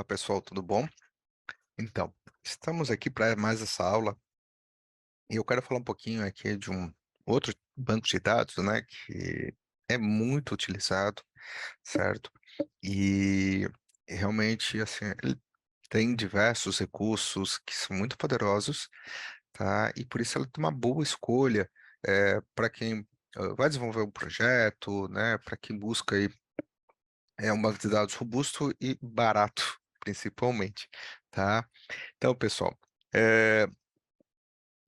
Olá pessoal, tudo bom? Então, estamos aqui para mais essa aula e eu quero falar um pouquinho aqui de um outro banco de dados, né, que é muito utilizado, certo? E realmente, assim, ele tem diversos recursos que são muito poderosos, tá? E por isso ela tem uma boa escolha para quem vai desenvolver um projeto, né, para quem busca aí, um banco de dados robusto e barato, principalmente, tá? Então, pessoal, eh,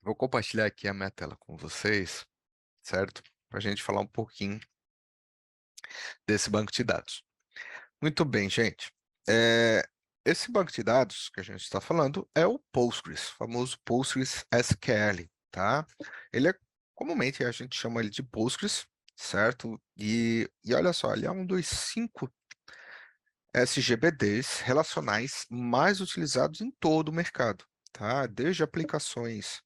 vou compartilhar aqui a minha tela com vocês, certo? Para a gente falar um pouquinho desse banco de dados. Muito bem, gente. Eh, Esse banco de dados que a gente está falando é o Postgres, o famoso Postgres SQL, tá? Ele é, comumente a gente chama ele de Postgres, certo? E olha só, ele é um dos 5 SGBDs relacionais mais utilizados em todo o mercado, tá? Desde aplicações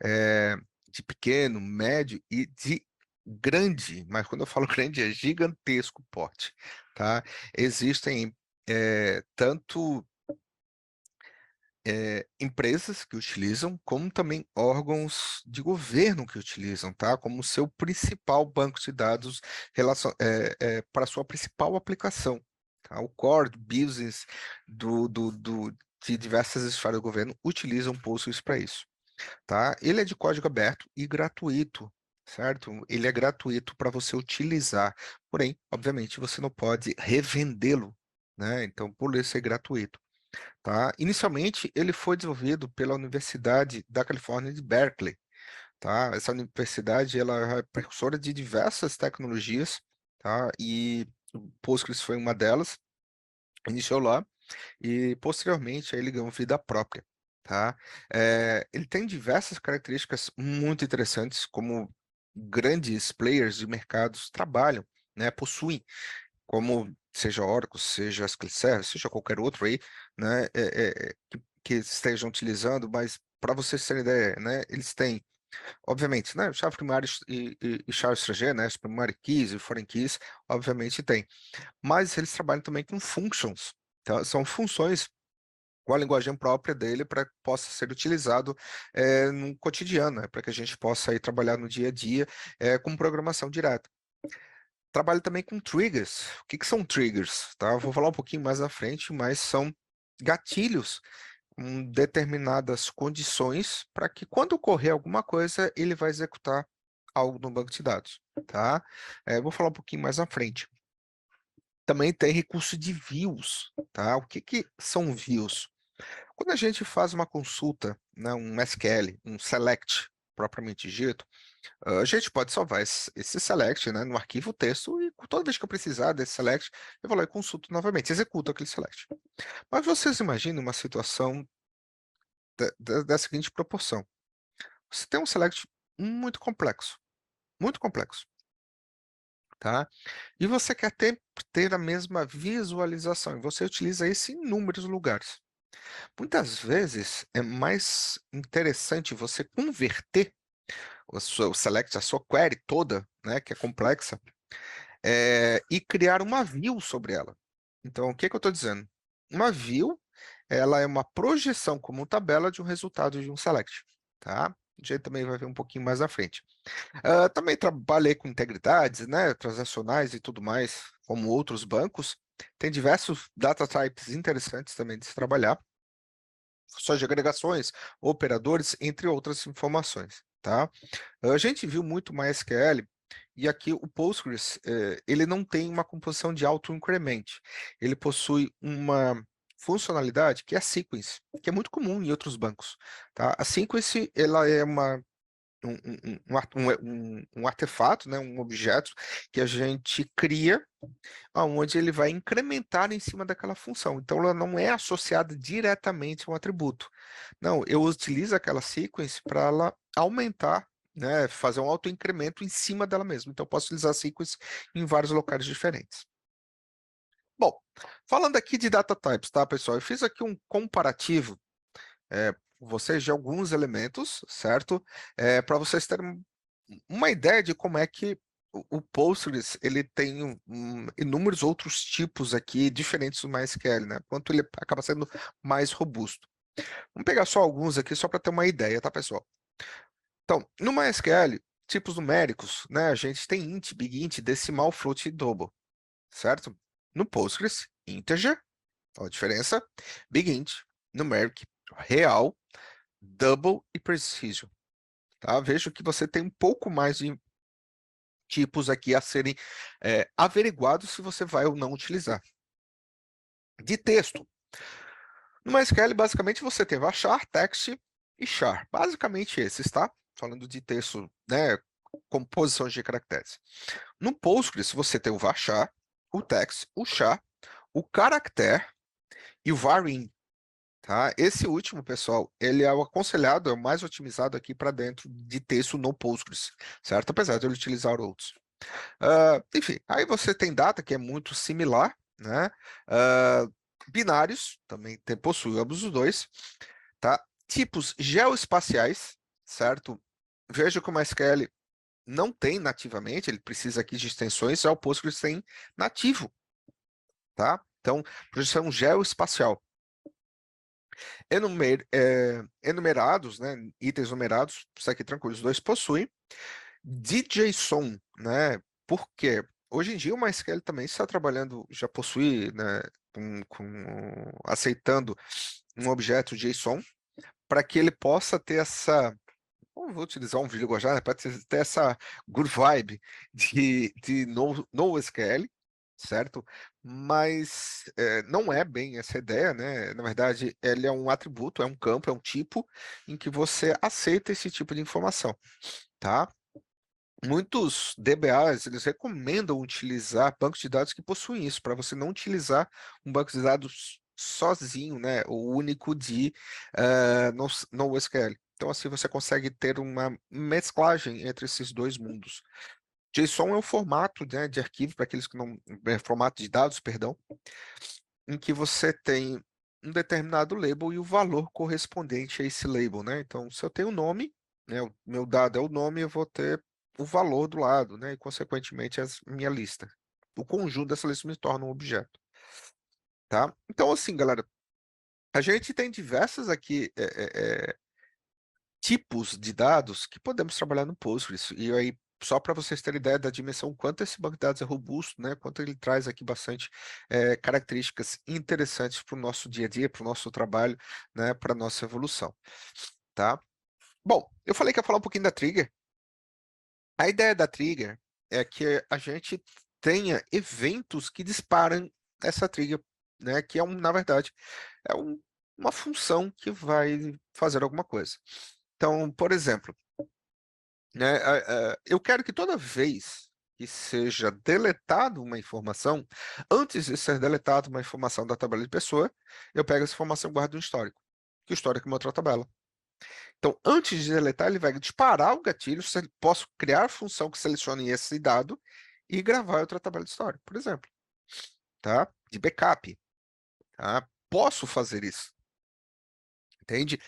eh, de pequeno, médio e de grande, mas quando eu falo grande é gigantesco porte, tá? Existem tanto empresas que utilizam, como também órgãos de governo que utilizam, tá? Como seu principal banco de dados para sua principal aplicação, tá? O core business de diversas esferas do governo utilizam Postgres para isso, tá? Ele é de código aberto e gratuito, certo? Ele é gratuito para você utilizar, porém, obviamente, você não pode revendê-lo, né? Então, por ele ser gratuito, tá? Inicialmente, ele foi desenvolvido pela Universidade da Califórnia de Berkeley, tá? Essa universidade, ela é precursora de diversas tecnologias, tá? E o Postgres foi uma delas, iniciou lá, e posteriormente aí ele ganhou vida própria, tá? Ele tem diversas características muito interessantes, como grandes players de mercados trabalham, né, possuem, como seja Oracle, seja SQL Server, seja qualquer outro aí, né, que estejam utilizando, mas para vocês terem ideia, né, eles têm, obviamente, né, chave primária e chave estrangeira, né, as primary keys e foreign keys, obviamente tem, mas eles trabalham também com functions, tá? São funções com a linguagem própria dele para que possa ser utilizado no cotidiano, né, para que a gente possa aí trabalhar no dia a dia com programação direta. Trabalho também com triggers. O que que são triggers? Tá? Eu vou falar um pouquinho mais à frente, mas são gatilhos com determinadas condições para que quando ocorrer alguma coisa, ele vai executar algo no banco de dados, tá? Vou falar um pouquinho mais à frente. Também tem recurso de views, tá? O que que são views? Quando a gente faz uma consulta, né, um SQL, um select propriamente dito, a gente pode salvar esse select, né, no arquivo texto e toda vez que eu precisar desse select, eu vou lá e consulto novamente, executo aquele select. Mas vocês imaginem uma situação da seguinte proporção. Você tem um select muito complexo, tá? E você quer ter a mesma visualização, e você utiliza isso em inúmeros lugares. Muitas vezes é mais interessante você converter o select, a sua query toda, né, que é complexa, e criar uma view sobre ela. Então, o que que eu estou dizendo? Uma view, ela é uma projeção como tabela de um resultado de um select, tá? A gente também vai ver um pouquinho mais à frente. Também trabalhei com integridades, né, transacionais e tudo mais, como outros bancos. Tem diversos data types interessantes também de se trabalhar, funções de agregações, operadores, entre outras informações, tá? A gente viu muito MySQL e aqui o Postgres, ele não tem uma composição de auto-increment. Ele possui uma funcionalidade que é a sequence, que é muito comum em outros bancos, tá? A sequence, ela é um artefato, né, um objeto que a gente cria aonde ele vai incrementar em cima daquela função. Então, ela não é associada diretamente a um atributo. Não, eu utilizo aquela sequence para ela aumentar, né, fazer um autoincremento em cima dela mesma. Então, eu posso utilizar a sequence em vários locais diferentes. Bom, falando aqui de data types, tá, pessoal? Eu fiz aqui um comparativo com vocês de alguns elementos, certo? Para vocês terem uma ideia de como é que o Postgres, ele tem inúmeros outros tipos aqui, diferentes do MySQL, né? Quanto ele acaba sendo mais robusto. Vamos pegar só alguns aqui, só para ter uma ideia, tá, pessoal? Então, no MySQL, tipos numéricos, né? A gente tem int, big int, decimal, float e double, certo? No Postgres, integer, olha a diferença, big int, numeric, real, double e precision, tá? Vejo que você tem um pouco mais de tipos aqui a serem averiguados se você vai ou não utilizar. De texto, no MySQL, basicamente, você tem varchar, text e char. Basicamente esses, tá? Falando de texto, né, composições de caracteres. No Postgres, você tem o varchar, o text, o char, o caractere e o varin. Tá? Esse último, pessoal, ele é o aconselhado, é o mais otimizado aqui para dentro de texto no Postgres, certo? Apesar de ele utilizar outros. Enfim, aí você tem data, que é muito similar, né? Binários, também possui ambos os dois, tá? Tipos geoespaciais, certo? Veja como a SQL não tem nativamente, ele precisa aqui de extensões, já o Postgres tem nativo, tá? Então, projeção geoespacial. Enumerados, né? Itens numerados, isso aqui tranquilo, os dois possuem. De JSON, né? Por quê? Hoje em dia o MySQL também está trabalhando, já possui, né, aceitando um objeto JSON para que ele possa ter essa, vou utilizar um vídeo já, né, para ter essa good vibe de NoSQL, certo? Mas não é bem essa ideia, né? Na verdade, ele é um atributo, é um campo, é um tipo em que você aceita esse tipo de informação, tá? Muitos DBAs, eles recomendam utilizar bancos de dados que possuem isso, para você não utilizar um banco de dados sozinho, né, o único de NoSQL. Então, assim, você consegue ter uma mesclagem entre esses dois mundos. JSON é um formato, né, de arquivo, para aqueles que não... formato de dados, perdão, em que você tem um determinado label e o valor correspondente a esse label, né? Então, se eu tenho o nome, né, o meu dado é o nome, eu vou ter o valor do lado, né? E, consequentemente, a minha lista. O conjunto dessa lista me torna um objeto, tá? Então, assim, galera, a gente tem diversas aqui tipos de dados que podemos trabalhar no Postgres. E aí, só para vocês terem ideia da dimensão, quanto esse banco de dados é robusto, né? Quanto ele traz aqui bastante características interessantes para o nosso dia a dia, para o nosso trabalho, né? Para a nossa evolução, tá? Bom, eu falei que ia falar um pouquinho da Trigger. A ideia da Trigger é que a gente tenha eventos que disparam essa Trigger, né? Que é, na verdade, é uma função que vai fazer alguma coisa. Então, por exemplo, né, eu quero que toda vez que seja deletado uma informação, antes de ser deletada uma informação da tabela de pessoa, eu pego essa informação e guardo no histórico, que o histórico é uma outra tabela. Então, antes de deletar, ele vai disparar o gatilho, posso criar a função que selecione esse dado e gravar em outra tabela de histórico, por exemplo, tá? De backup, tá? Posso fazer isso, entende?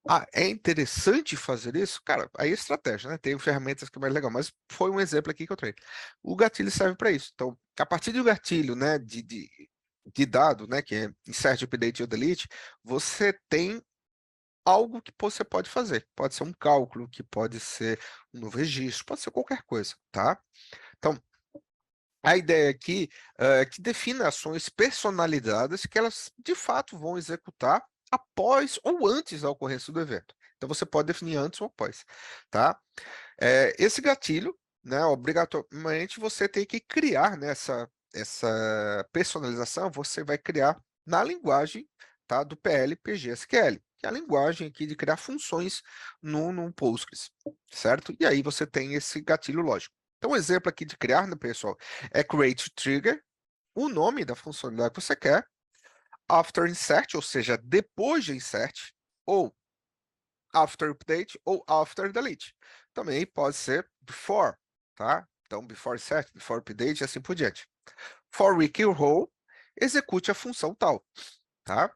Ah, é interessante fazer isso? Cara, aí é estratégia, né? Tem ferramentas que é mais legal, mas foi um exemplo aqui que eu trouxe. O gatilho serve para isso. Então, a partir do gatilho, né, de dado, né, que é insert, update ou delete, você tem algo que você pode fazer. Pode ser um cálculo, que pode ser um novo registro, pode ser qualquer coisa, tá? Então, a ideia aqui é que defina ações personalizadas que elas, de fato, vão executar após ou antes da ocorrência do evento. Então, você pode definir antes ou após, tá? Esse gatilho, né, obrigatoriamente, você tem que criar, né, essa personalização, você vai criar na linguagem, tá, do PL PGSQL, que é a linguagem aqui de criar funções no Postgres, certo? E aí você tem esse gatilho lógico. Então, um exemplo aqui de criar, né, pessoal, é create trigger, o nome da funcionalidade que você quer, after insert, ou seja, depois de insert, ou after update ou after delete. Também pode ser before, tá? Então, before set, before update e assim por diante. For wiki row, execute a função tal, tá?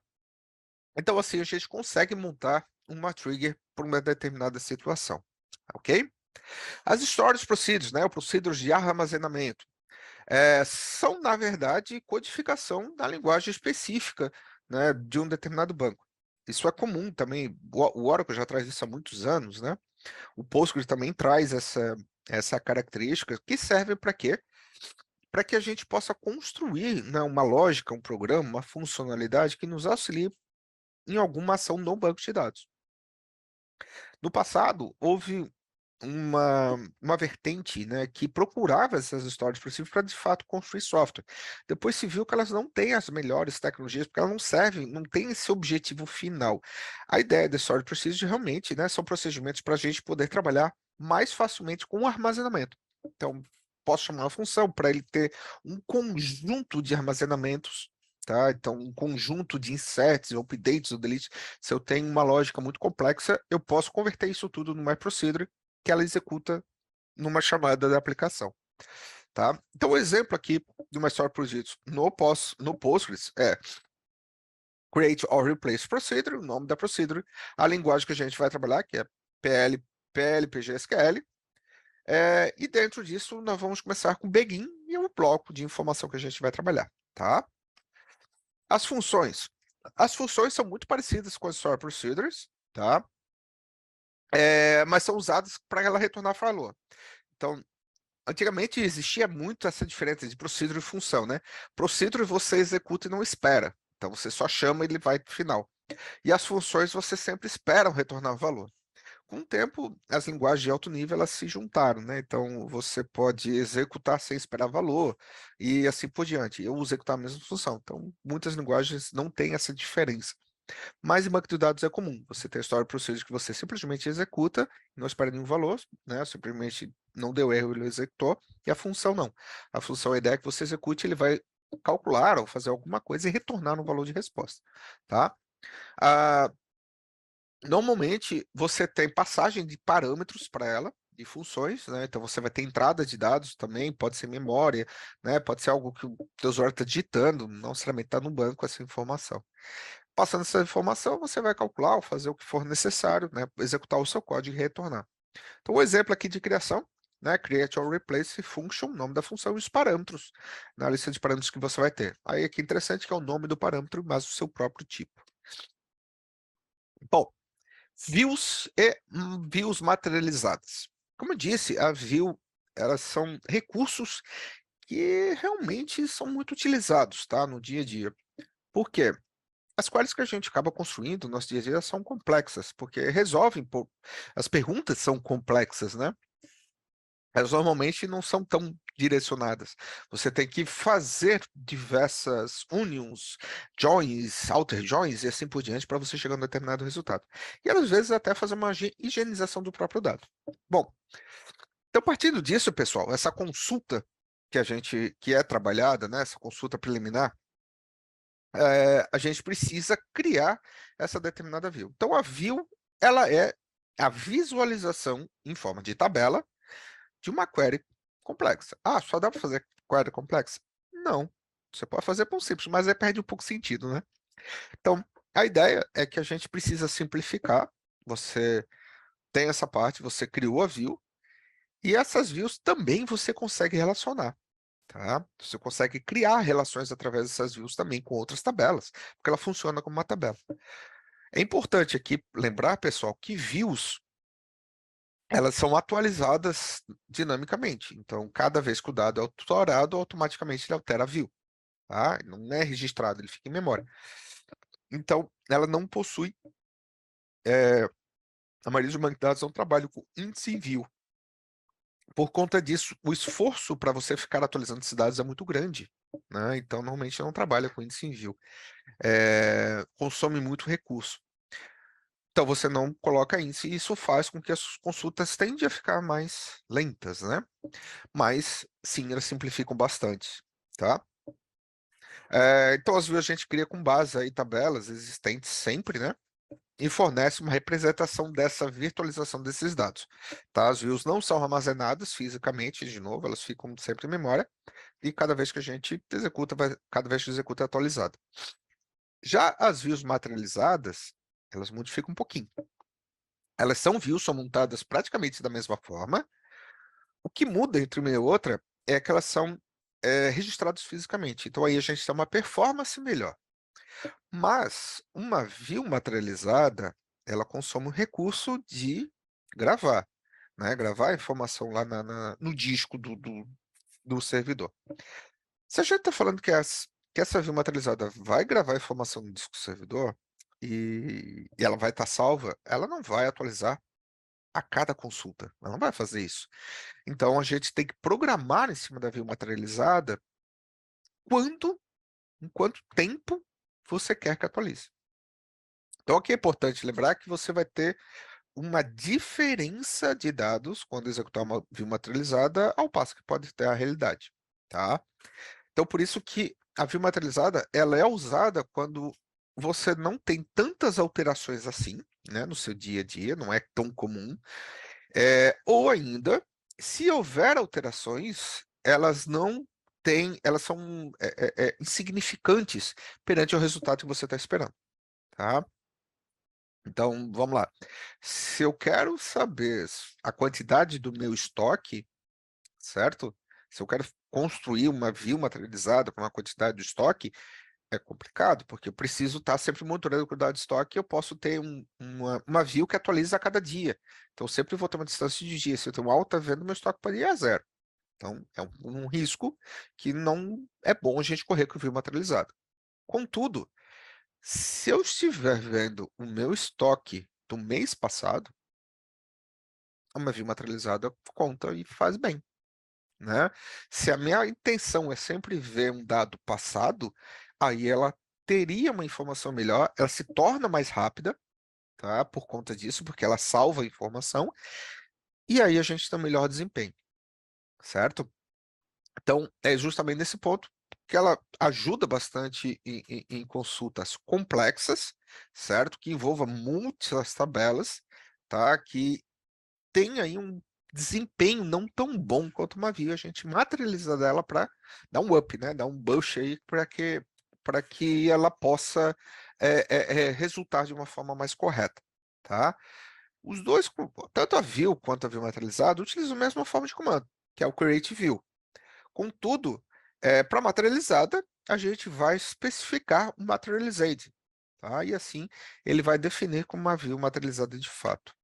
Então, assim, a gente consegue montar uma trigger para uma determinada situação, ok? As storage procedures, né, o procedures de armazenamento, são, na verdade, codificação da linguagem específica, né, de um determinado banco. Isso é comum também, o Oracle já traz isso há muitos anos, né? O Postgres também traz essa característica, que serve para quê? Para que a gente possa construir, né, uma lógica, um programa, uma funcionalidade que nos auxilie em alguma ação no banco de dados. No passado, houve uma vertente, né, que procurava essas histórias possíveis para, de fato, construir software. Depois se viu que elas não têm as melhores tecnologias, porque elas não servem, não têm esse objetivo final. A ideia da Storage Procedure realmente, né, são procedimentos para a gente poder trabalhar mais facilmente com o armazenamento. Então, posso chamar uma função para ele ter um conjunto de armazenamentos, tá? Então, um conjunto de inserts, updates ou deletes. Se eu tenho uma lógica muito complexa, eu posso converter isso tudo numa procedure que ela executa numa chamada da aplicação, tá? Então, o exemplo aqui de uma Stored Procedure no Postgres é Create or Replace Procedure, o nome da procedure, a linguagem que a gente vai trabalhar, que é PGSQL, e dentro disso nós vamos começar com Begin e o bloco de informação que a gente vai trabalhar, tá? As funções. As funções são muito parecidas com as Stored Procedures, tá? Mas são usadas para ela retornar valor. Então, antigamente existia muito essa diferença de procedure e função, né? Procedure você executa e não espera. Então você só chama e ele vai para o final. E as funções você sempre espera retornar valor. Com o tempo, as linguagens de alto nível elas se juntaram, né? Então você pode executar sem esperar valor e assim por diante. Eu executar a mesma função. Então muitas linguagens não têm essa diferença. Mas em banco de dados é comum. Você tem a Stored Procedure que você simplesmente executa, não espera nenhum valor, né? Simplesmente não deu erro, ele executou, e a função não. A função, a ideia é que você execute, ele vai calcular ou fazer alguma coisa e retornar um valor de resposta, tá? Ah, normalmente, você tem passagem de parâmetros para ela, de funções, né? Então você vai ter entrada de dados também, pode ser memória, né? Pode ser algo que o teu usuário está digitando, não necessariamente está no banco essa informação. Passando essa informação, você vai calcular ou fazer o que for necessário, né? Executar o seu código e retornar. Então, o exemplo aqui de criação, né? Create or Replace Function, nome da função e os parâmetros, na lista de parâmetros que você vai ter. Aí aqui interessante que é o nome do parâmetro, mas o seu próprio tipo. Bom, views e views materializadas. Como eu disse, a view, elas são recursos que realmente são muito utilizados, tá? No dia a dia. Por quê? As queries que a gente acaba construindo no nosso dia a dia são complexas, porque resolvem as perguntas são complexas, né? Elas normalmente não são tão direcionadas. Você tem que fazer diversas unions, joins, outer joins e assim por diante para você chegar a um determinado resultado. E às vezes até fazer uma higienização do próprio dado. Bom, então partindo disso, pessoal, essa consulta que é trabalhada, né, essa consulta preliminar, a gente precisa criar essa determinada view. Então, a view, ela é a visualização em forma de tabela de uma query complexa. Ah, só dá para fazer query complexa? Não. Você pode fazer com simples, mas aí perde um pouco de sentido, né? Então, a ideia é que a gente precisa simplificar. Você tem essa parte, você criou a view, e essas views também você consegue relacionar. Tá? Você consegue criar relações através dessas views também com outras tabelas, porque ela funciona como uma tabela. É importante aqui lembrar, pessoal, que views elas são atualizadas dinamicamente. Então, cada vez que o dado é alterado, automaticamente ele altera a view. Tá? Não é registrado, ele fica em memória. Então, ela não possui, a maioria dos bancos de dados não trabalha com índice em view. Por conta disso, o esforço para você ficar atualizando esses dados é muito grande, né? Então, normalmente não trabalha com índice em view. Consome muito recurso. Então, você não coloca índice e isso faz com que as consultas tendem a ficar mais lentas, né? Mas, sim, elas simplificam bastante, tá? Então, às vezes a gente cria com base aí tabelas existentes sempre, né? E fornece uma representação dessa virtualização desses dados, tá? As views não são armazenadas fisicamente, de novo, elas ficam sempre em memória, e cada vez que a gente executa, cada vez que executa é atualizado. Já as views materializadas, elas modificam um pouquinho. Elas são views, são montadas praticamente da mesma forma. O que muda entre uma e outra é que elas são registradas fisicamente. Então aí a gente tem uma performance melhor. Mas uma view materializada, ela consome o recurso de gravar, né? Gravar a informação lá no disco do servidor. Se a gente está falando que essa view materializada vai gravar a informação no disco do servidor e ela vai estar salva, ela não vai atualizar a cada consulta. Ela não vai fazer isso. Então a gente tem que programar em cima da view materializada quando, em quanto tempo você quer que atualize. Então aqui é importante lembrar que você vai ter uma diferença de dados quando executar uma view materializada, ao passo que pode ter a realidade, tá? Então por isso que a view materializada, ela é usada quando você não tem tantas alterações assim, né, no seu dia a dia, não é tão comum, ou ainda, se houver alterações, elas não têm, elas são insignificantes perante o resultado que você está esperando, tá? Então, vamos lá. Se eu quero saber a quantidade do meu estoque, certo? Se eu quero construir uma view materializada com uma quantidade de estoque, é complicado, porque eu preciso estar sempre monitorando a quantidade de estoque e eu posso ter uma view que atualiza a cada dia. Então, eu sempre vou ter uma distância de dia. Se eu tenho uma alta venda, meu estoque pode ir a zero. Então, é um risco que não é bom a gente correr com view materializada. Contudo, se eu estiver vendo o meu estoque do mês passado, uma view materializada conta e faz bem, né? Se a minha intenção é sempre ver um dado passado, aí ela teria uma informação melhor, ela se torna mais rápida, tá? Por conta disso, porque ela salva a informação, e aí a gente tem um melhor desempenho, certo? Então, é justamente nesse ponto que ela ajuda bastante em consultas complexas, certo? Que envolva muitas tabelas, tá? Que tem aí um desempenho não tão bom quanto uma view, a gente materializa dela para dar um up, né? Dar um push aí para que ela possa resultar de uma forma mais correta, tá? Os dois, tanto a view quanto a view materializada, utilizam a mesma forma de comando, que é o create view. Contudo, para materializada, a gente vai especificar o materialized, tá? E assim ele vai definir como uma view materializada de fato.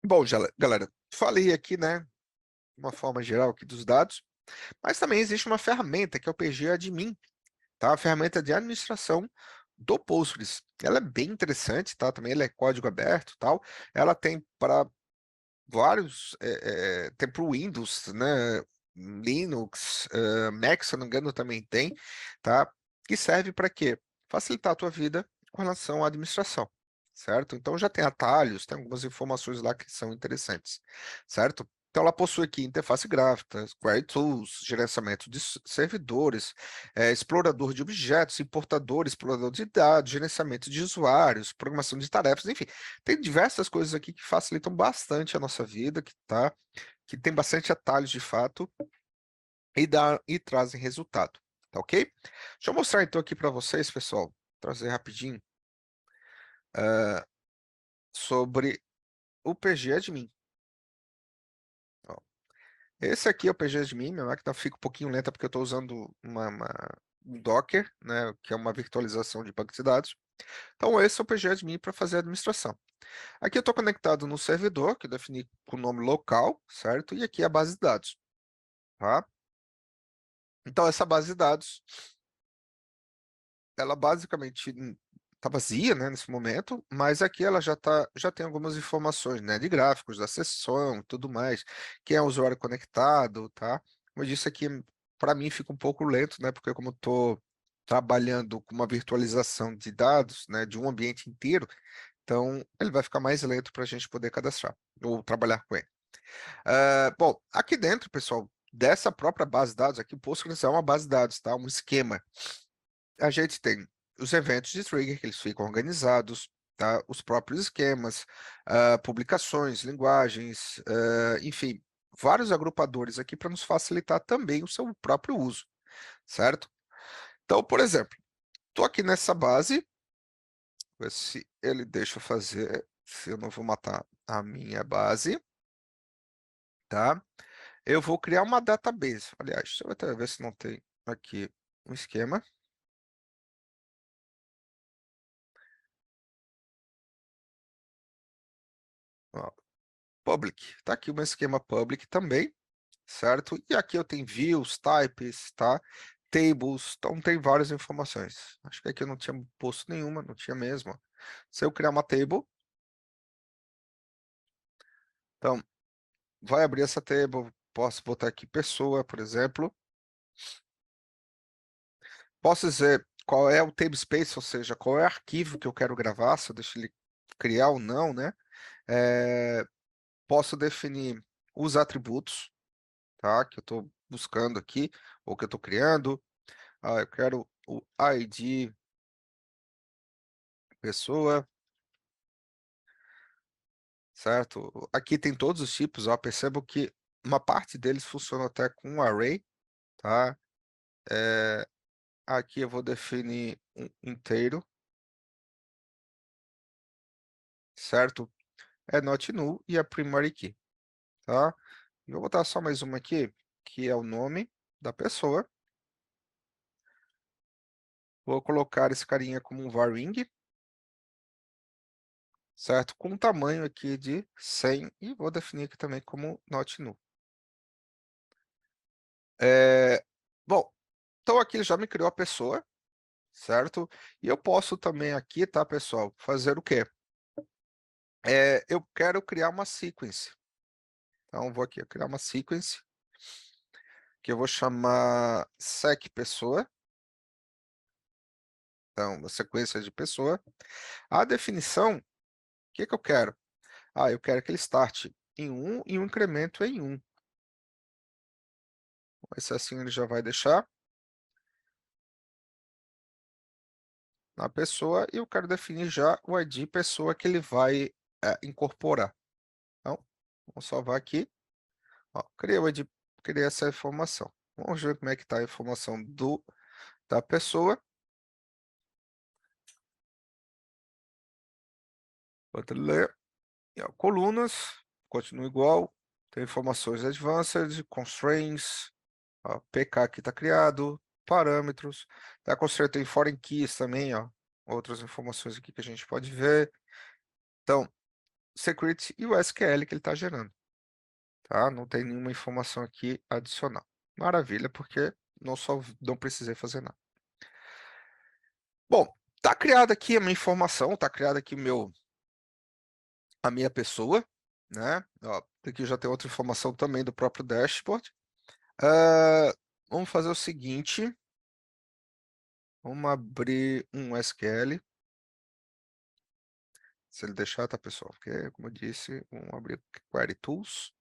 Bom, já, galera, falei aqui, né, de uma forma geral aqui dos dados, mas também existe uma ferramenta que é o PG Admin, tá? A ferramenta de administração do Postgres. Ela é bem interessante, tá? Também ela é código aberto, tal. Ela tem para vários, tem para o Windows, né, Linux, Mac, se eu não me engano, também tem, tá? Que serve para quê? Facilitar a tua vida com relação à administração, certo? Então já tem atalhos, tem algumas informações lá que são interessantes, certo? Então ela possui aqui interface gráfica, query tools, gerenciamento de servidores, explorador de objetos, importador, explorador de dados, gerenciamento de usuários, programação de tarefas, enfim, tem diversas coisas aqui que facilitam bastante a nossa vida, que tem bastante atalhos de fato e trazem resultado, tá ok? Deixa eu mostrar então aqui para vocês, pessoal, trazer rapidinho sobre o PG Admin. Ó, esse aqui é o PG Admin, minha máquina fica um pouquinho lenta porque eu estou usando um Docker, né, que é uma virtualização de banco de dados. Então esse é o PG Admin para fazer a administração. Aqui eu estou conectado no servidor, que eu defini com o nome local, certo? E aqui é a base de dados, tá? Então essa base de dados, ela basicamente está vazia, né, nesse momento, mas aqui ela já tem algumas informações, né, de gráficos da sessão e tudo mais, quem é o usuário conectado, tá? Como eu disse aqui, para mim fica um pouco lento, né, porque como eu estou trabalhando com uma virtualização de dados, né, de um ambiente inteiro, então ele vai ficar mais lento para a gente poder cadastrar ou trabalhar com ele. Bom, aqui dentro, pessoal, dessa própria base de dados, aqui o Postgres é uma base de dados, tá? Um esquema. A gente tem os eventos de trigger, que eles ficam organizados, tá? Os próprios esquemas, publicações, linguagens, enfim, vários agrupadores aqui para nos facilitar também o seu próprio uso, certo? Então, por exemplo, estou aqui nessa base, ver se ele deixa eu fazer. se eu não vou matar a minha base, tá? Eu vou criar uma database. Aliás, deixa eu até ver se não tem aqui um esquema. Ó, public. Tá aqui um esquema public também, certo? E aqui eu tenho views, types, tá? Tables, então tem várias informações. Acho que aqui eu não tinha posto nenhuma, não tinha mesmo. Se eu criar uma table, então vai abrir essa table, posso botar aqui pessoa, por exemplo. Posso dizer qual é o table space, ou seja, qual é o arquivo que eu quero gravar, se eu deixo ele criar ou não, né? Posso definir os atributos, tá? Que eu estou buscando aqui, ou que eu estou criando. Ah, eu quero o ID pessoa, certo? Aqui tem todos os tipos, ó. Percebo que uma parte deles funciona até com um array, tá? Aqui eu vou definir um inteiro, certo? É not null e a primary key, tá? E vou botar só mais uma aqui, que é o nome da pessoa. Vou colocar esse carinha como um var_ring, certo? Com um tamanho aqui de 100 e vou definir aqui também como not null. Bom, então aqui ele já me criou a pessoa, certo? E eu posso também aqui, tá, pessoal, fazer o quê? Eu quero criar uma sequence. Então, vou aqui criar uma sequence, que eu vou chamar sec pessoa. Então, uma sequência de pessoa. A definição, o que que eu quero? Ah, eu quero que ele starte em 1 e o incremento em 1. Esse assim ele já vai deixar na pessoa e eu quero definir já o ID pessoa que ele vai incorporar. Então, vamos salvar aqui. Ó, criei o ID, criei essa informação. Vamos ver como é que está a informação da pessoa. Vou ler. E, ó, colunas, continua igual. Tem informações advanced, constraints, ó, PK aqui está criado, parâmetros. Está construído em foreign keys também, ó. Outras informações aqui que a gente pode ver. Então, secret e o SQL que ele está gerando. Tá? Não tem nenhuma informação aqui adicional. Maravilha, porque não precisei fazer nada. Bom, tá criada aqui a minha informação, tá criada aqui a minha pessoa, né? Ó, aqui já tem outra informação também do próprio dashboard. Vamos fazer o seguinte, vamos abrir um SQL, se ele deixar, tá, pessoal? Porque, como eu disse, vamos abrir Query Tools.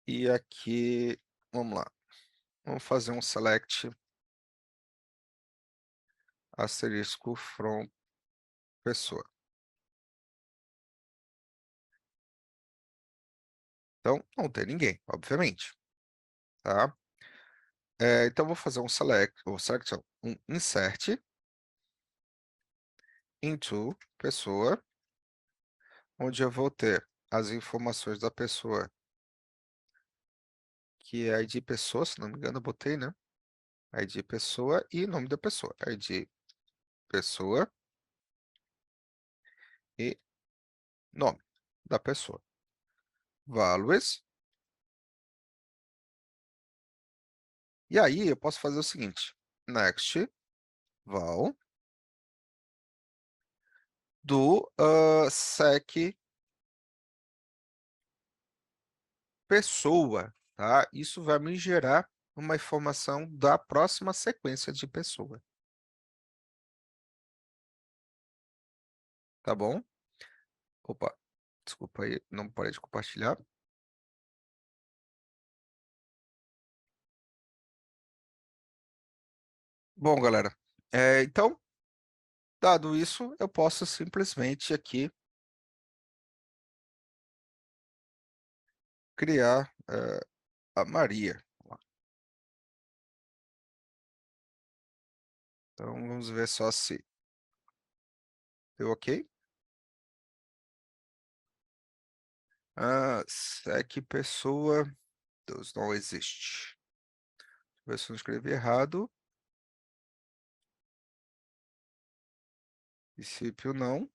E aqui, vamos lá, vamos fazer um select asterisco from pessoa. Então, não tem ninguém, obviamente, tá? Então, vou fazer um selection, um insert into pessoa, onde eu vou ter as informações da pessoa, que é ID pessoa, se não me engano, eu botei, né? ID pessoa e nome da pessoa. ID pessoa e nome da pessoa. Values. E aí eu posso fazer o seguinte, next val do sec pessoa, tá? Isso vai me gerar uma informação da próxima sequência de pessoa. Tá bom? Opa, desculpa aí, não parei de compartilhar. Bom, galera, então, dado isso, eu posso simplesmente aqui criar a Maria. Então, vamos ver só se deu ok. Sec pessoa, Deus não existe. Deixa eu ver se eu escrevi errado. Princípio não.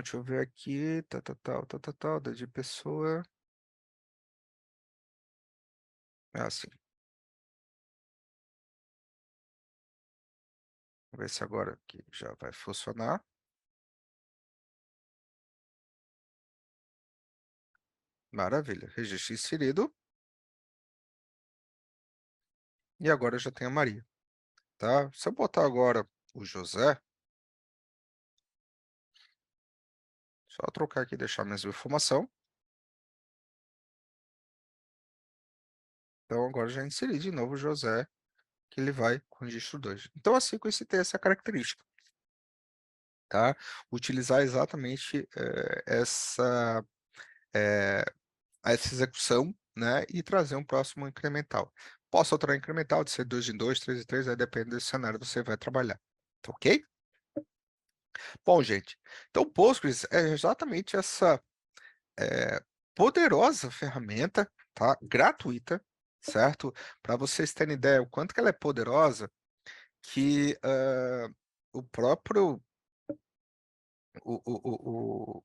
Deixa eu ver aqui. Tal, de pessoa. Sim. Vamos ver se agora aqui já vai funcionar. Maravilha. Registro inserido. E agora já tem a Maria, tá? Se eu botar agora o José, só trocar aqui e deixar a mesma informação. Então agora já inseri de novo o José, que ele vai com o registro 2. Então assim que esse tem essa característica, tá? Utilizar exatamente eh, essa execução, né? E trazer um próximo incremental. Posso alterar incremental de ser 2 em 2, 3 em 3, aí depende desse cenário que você vai trabalhar, tá ok? Bom, gente, então o Postgres é exatamente essa poderosa ferramenta, tá? Gratuita, certo? Para vocês terem ideia o quanto que ela é poderosa, que o próprio,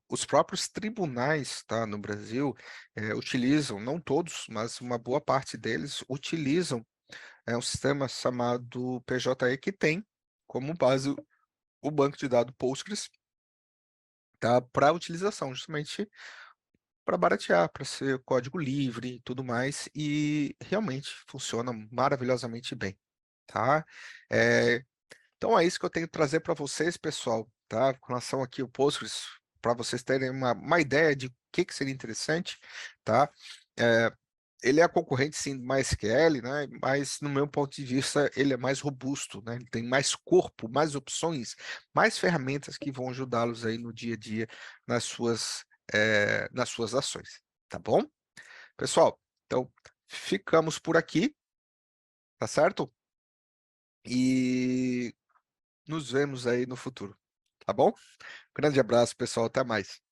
os próprios tribunais, tá, no Brasil, utilizam, não todos, mas uma boa parte deles utilizam um sistema chamado PJE que tem como base o banco de dados Postgres, tá, para utilização, justamente para baratear, para ser código livre e tudo mais, e realmente funciona maravilhosamente bem, tá? É, então é isso que eu tenho que trazer para vocês, pessoal, tá? Com relação aqui ao Postgres, para vocês terem uma ideia de o que, que seria interessante, tá? É, ele é concorrente sim do MySQL, né? Mas no meu ponto de vista ele é mais robusto, né? Ele tem mais corpo, mais opções, mais ferramentas que vão ajudá-los aí no dia a dia nas suas ações, tá bom? Pessoal, então ficamos por aqui, tá certo? E nos vemos aí no futuro, tá bom? Grande abraço, pessoal, até mais.